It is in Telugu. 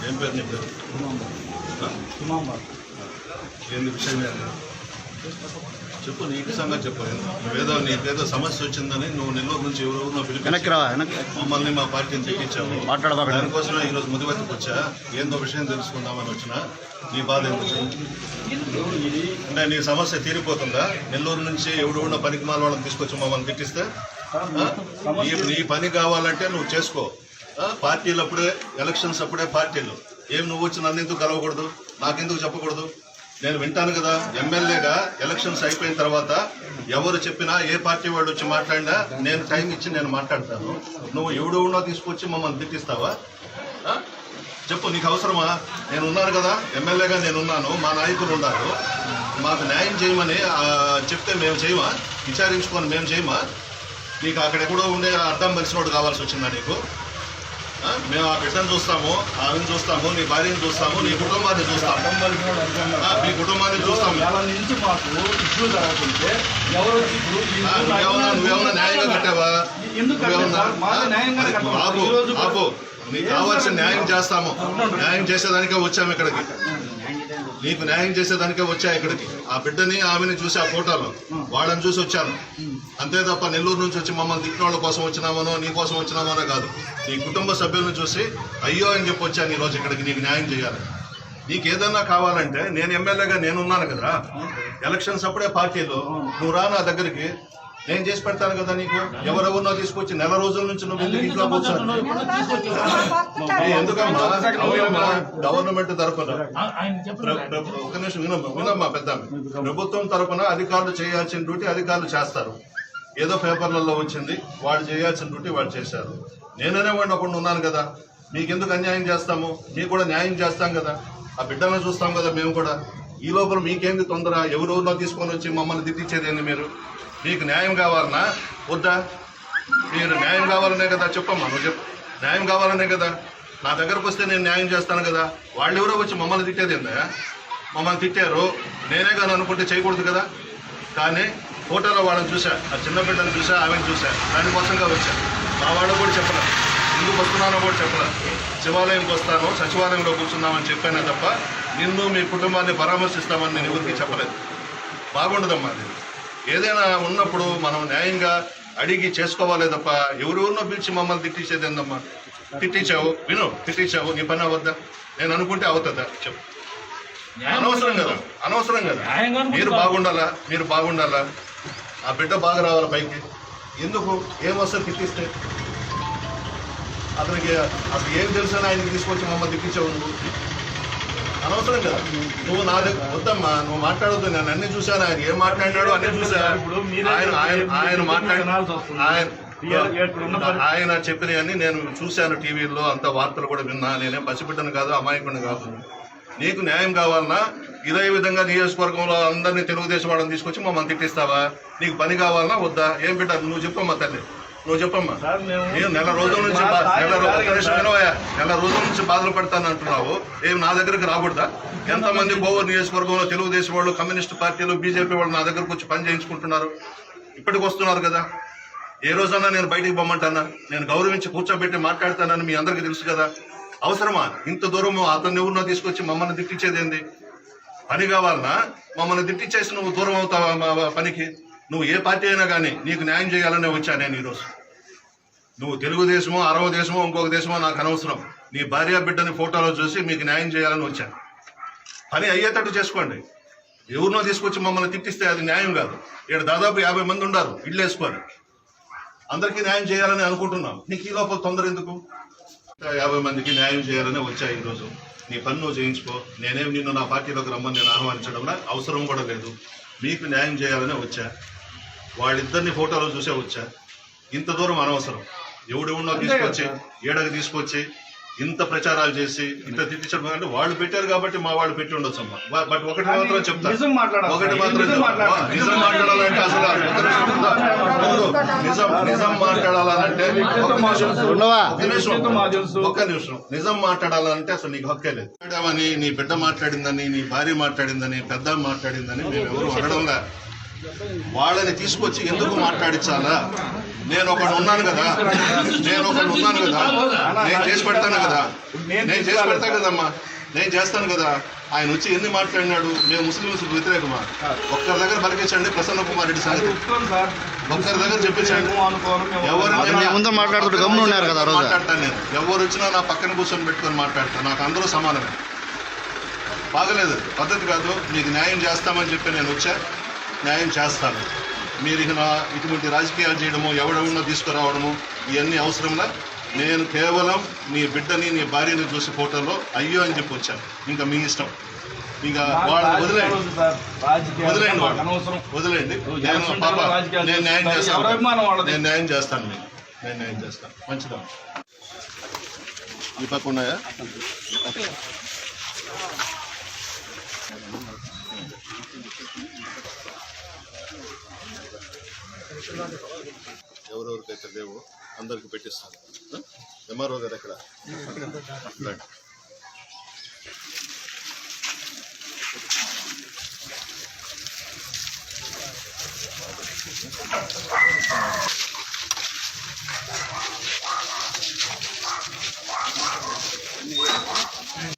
ఏం పేరు నీ పేరు? ఏంది విషయం ఏంది చెప్పు. నీకు సంగతి చెప్పు. నీకేదో సమస్య వచ్చిందని నువ్వు నెల్లూరు నుంచి ఎవరెవరినో పిలిపి మమ్మల్ని మా పార్టీని తెప్పించావు. దానికోసమే ఈరోజు ముదివెత్తకు వచ్చా. ఏందో విషయం తెలుసుకుందామని వచ్చినా. నీ బాధ ఎందుకు? అంటే నీ సమస్య తీరిపోతుందా? నెల్లూరు నుంచి ఎవడు పనికి మాల వాళ్ళని తీసుకొచ్చి మమ్మల్ని తిట్టిస్తే నీ పని కావాలంటే నువ్వు చేసుకో. పార్టీలు అప్పుడే, ఎలక్షన్స్ అప్పుడే పార్టీలు. ఏం నువ్వు వచ్చి నన్ను ఎందుకు కలవకూడదు? నాకెందుకు చెప్పకూడదు? నేను వింటాను కదా. ఎమ్మెల్యేగా ఎలక్షన్స్ అయిపోయిన తర్వాత ఎవరు చెప్పినా, ఏ పార్టీ వాడు వచ్చి మాట్లాడినా నేను టైం ఇచ్చి నేను మాట్లాడతాను. నువ్వు ఎవడో తీసుకొచ్చి మమ్మల్ని తిట్టిస్తావా? చెప్పు, నీకు అవసరమా? నేను ఉన్నాను కదా, ఎమ్మెల్యేగా నేనున్నాను, మా నాయకులు ఉన్నారు. మాకు న్యాయం చేయమని చెప్తే మేము చేయమా? విచారించుకొని మేము చేయమా? నీకు అక్కడెక్కడో ఉండే అర్థం తెలిసినోడు కావాల్సి వచ్చిందా నీకు? మేము ఆ బిడ్డను చూస్తాము, ఆమెను చూస్తాము, నీ భార్యను చూస్తాము, నీ కుటుంబాన్ని చూస్తాము, నీ కుటుంబాన్ని చూస్తాము. నువ్వేమన్నా న్యాయంగా కట్టావా? ఆపు. నీకు కావాల్సిన న్యాయం చేస్తాము. న్యాయం చేసేదానికే వచ్చాము ఇక్కడికి. నీకు న్యాయం చేసేదానికే వచ్చా ఇక్కడికి. ఆ బిడ్డని ఆమెని చూసి, ఆ ఫోటోలో వాళ్ళని చూసి వచ్చాను. అంతే తప్ప నెల్లూరు నుంచి వచ్చి మమ్మల్ని తిట్టిన వాళ్ళ కోసం వచ్చినామనో, నీ కోసం వచ్చినామనో కాదు. నీ కుటుంబ సభ్యులను చూసి అయ్యో అని చెప్పి వచ్చాను ఈరోజు ఇక్కడికి. నీకు న్యాయం చేయాలి. నీకు ఏదన్నా కావాలంటే నేను ఎమ్మెల్యేగా నేనున్నాను కదా. ఎలక్షన్స్ అప్పుడే పార్టీలో నువ్వు రా నా దగ్గరికి, నేను చేసి పెడతాను కదా. నీకు ఎవరెవరినో తీసుకొచ్చి నెల రోజుల నుంచి నువ్వు ఎందుకు ఇంట్లో కూర్చోను? ఎందుకమ్మా? గవర్నమెంట్ తరఫున ఒక నిమిషం వినమ్మా పెద్ద. ప్రభుత్వం తరఫున అధికారులు చేయాల్సిన డ్యూటీ అధికారులు చేస్తారు. ఏదో పేపర్లలో వచ్చింది, వాళ్ళు చేయాల్సిన డ్యూటీ వాళ్ళు చేశారు. నేననే వాడిని ఒకటి ఉన్నాను కదా. మీకెందుకు అన్యాయం చేస్తాము? మీకు కూడా న్యాయం చేస్తాం కదా. ఆ బిడ్డలను చూస్తాం కదా మేము కూడా. ఈ లోపల మీకేంది తొందర? ఎవరెవరినో తీసుకొని వచ్చి మమ్మల్ని తిట్టించేదేంది మీరు? మీకు న్యాయం కావాలన్నా వద్దా? మీరు న్యాయం కావాలనే కదా. చెప్పమ్మా, నువ్వు చెప్పు. న్యాయం కావాలనే కదా. నా దగ్గరకు వస్తే నేను న్యాయం చేస్తాను కదా. వాళ్ళు ఎవరో వచ్చి మమ్మల్ని తిట్టేదేందా? మమ్మల్ని తిట్టారు, నేనే కానీ అనుకుంటే చేయకూడదు కదా. కానీ ఫోటోలో వాళ్ళని చూసా, ఆ చిన్న బిడ్డను చూసా, ఆమెను చూసా. దానికోసంగా వచ్చా. మా వాళ్ళు కూడా చెప్పలే, ఎందుకు వస్తున్నానో కూడా చెప్పలే. శివాలయంకి వస్తాను, సచివాలయంలో కూర్చున్నామని చెప్పానే తప్ప నిన్ను మీ కుటుంబాన్ని పరామర్శిస్తామని నేను ఎవరికి చెప్పలేదు. బాగుండదమ్మా అది. ఏదైనా ఉన్నప్పుడు మనం న్యాయంగా అడిగి చేసుకోవాలే తప్ప ఎవరెవరినో పిలిచి మమ్మల్ని తిట్టించేది ఏందమ్మా? తిట్టించావు, విను, తిట్టించావు, నీ పని అవద్దా? నేను అనుకుంటే అవుతుందా? చెప్పు. అనవసరం కదా, అనవసరం కదా. మీరు బాగుండాలా. ఆ బిడ్డ బాగా రావాలి పైకి. ఎందుకు? ఏమొస్తుంది తిట్టిస్తే? అతనికి అసలు ఏం తెలుసని ఆయనకి తీసుకొచ్చి మమ్మల్ని తిట్టించావు నువ్వు. అనవసరం కదా. నువ్వు నా దగ్గర వద్దమ్మా, నువ్వు మాట్లాడొద్దు. నేను అన్ని చూశాను. ఆయన ఏం మాట్లాడినాడో అన్నీ చూసా. ఆయన చెప్పినవన్నీ నేను చూశాను టీవీలో, అంత వార్తలు కూడా విన్నా. నేనేం పసిబిడ్డను కాదు, అమాయకుడిని కాదు. నీకు న్యాయం కావాలన్నా ఇదే విధంగా నియోజకవర్గంలో అందరినీ తెలుగుదేశం వాళ్ళని తీసుకొచ్చి మమ్మల్ని తిట్టిస్తావా? నీకు పని కావాలన్నా వద్దా? ఏం బిడ్డ నువ్వు చెప్పమ్మా తల్లి, నువ్వు చెప్పమ్మా. నేను నెల రోజుల నుంచి బాధలు పడతాను అంటున్నావు. ఏం నా దగ్గరకు రాకూడదా? ఎంతమంది కోవూరు నియోజకవర్గంలో తెలుగుదేశం వాళ్ళు, కమ్యూనిస్ట్ పార్టీలు, బీజేపీ వాళ్ళు నా దగ్గరకు వచ్చి పని చేయించుకుంటున్నారు. ఇప్పటికి వస్తున్నారు కదా. ఏ రోజన్నా నేను బయటికి పొమ్మంటానా? నేను గౌరవించి కూర్చోబెట్టి మాట్లాడతానని మీ అందరికీ తెలుసు కదా. అవసరమా ఇంత దూరం? అతన్ని ఎవరినో తీసుకొచ్చి మమ్మల్ని తిట్టించేదేంది? పని కావాలన్నా మమ్మల్ని తిట్టించేసి నువ్వు దూరం అవుతావా మా పనికి? నువ్వు ఏ పార్టీ అయినా కానీ నీకు న్యాయం చేయాలనే వచ్చా నేను ఈరోజు. నువ్వు తెలుగుదేశమో, అరవ దేశమో, ఇంకొక దేశమో నాకు అనవసరం. నీ భార్య బిడ్డని ఫోటోలో చూసి మీకు న్యాయం చేయాలని వచ్చాను. పని అయ్యేటట్టు చేసుకోండి. ఎవరినో తీసుకొచ్చి మమ్మల్ని తిట్టిస్తే అది న్యాయం కాదు. ఇక్కడ దాదాపు 50 మంది ఉన్నారు, ఇళ్ళు వేసుకొని. అందరికీ న్యాయం చేయాలని అనుకుంటున్నాం. నీకు ఈ లోపల తొందర ఎందుకు? 50 మందికి న్యాయం చేయాలని వచ్చా ఈరోజు. నీ పని నువ్వు చేయించుకో. నేనేం నిన్ను నా పార్టీలోకి రమ్మని నేను ఆహ్వానించడంలో అవసరం కూడా లేదు. మీకు న్యాయం చేయాలనే వచ్చా. వాళ్ళిద్దరిని ఫోటోలో చూసే వచ్చా. ఇంత దూరం అనవసరం. ఎవడెవడో తీసుకొచ్చి ఏడకి తీసుకొచ్చి ఇంత ప్రచారాలు చేసి ఇంత తిట్టించడం అంటే వాళ్ళు పెట్టారు కాబట్టి మా వాళ్ళు పెట్టి ఉండొచ్చు అమ్మా. బట్ ఒకటి మాత్రం చెప్తాను, నిజం మాట్లాడాలంటే అసలు నిజం మాట్లాడాలంటే ఒక్క నిమిషం నిజం మాట్లాడాలంటే అసలు నీకు హక్కే లేదు. మాట్లాడామని, నీ బిడ్డ మాట్లాడిందని, నీ భార్య మాట్లాడిందని, పెద్ద మాట్లాడిందని మేము ఎవరు అనడంలా. వాళ్ళని తీసుకొచ్చి ఎందుకు మాట్లాడించాలా? నేను ఒకడు ఉన్నాను కదా, నేను చేసి పెడతాను కదా, కదమ్మా, నేను చేస్తాను కదా. ఆయన వచ్చి ఎన్ని మాట్లాడినాడు? మేము ముస్లింస్ వ్యతిరేకమా? ఒక్కరి దగ్గర బలికించండి ప్రసన్న కుమార్ రెడ్డి సంగతి, ఒక్కరి దగ్గర చెప్పించండి. ఎవరు మాట్లాడతాను నేను, ఎవరు వచ్చినా నా పక్కన కూర్చొని పెట్టుకొని మాట్లాడతాను. నాకు అందరూ సమానమే. బాగలేదు, పద్ధతి కాదు. మీకు న్యాయం చేస్తామని చెప్పి నేను వచ్చా, న్యాయం చేస్తాను. మీరు ఇటువంటి రాజకీయాలు చేయడము, ఎవడెవడో తీసుకురావడము ఇవన్నీ అవసరంలా. నేను కేవలం నీ బిడ్డని, నీ భార్యని చూసి ఫోటోలో అయ్యో అని చెప్పి వచ్చాను. ఇంకా మీ ఇష్టం, ఇంకా వాళ్ళని వదిలేయండి. నేను న్యాయం చేస్తాను మీకు, నేను న్యాయం చేస్తాను. మంచిదా? ఈ పక్క ఉన్నాయా? ఎవరెవరికైతే లేవో అందరికి పెట్టిస్తాను. ఎంఆర్ఓ గారు ఎక్కడ? రైట్.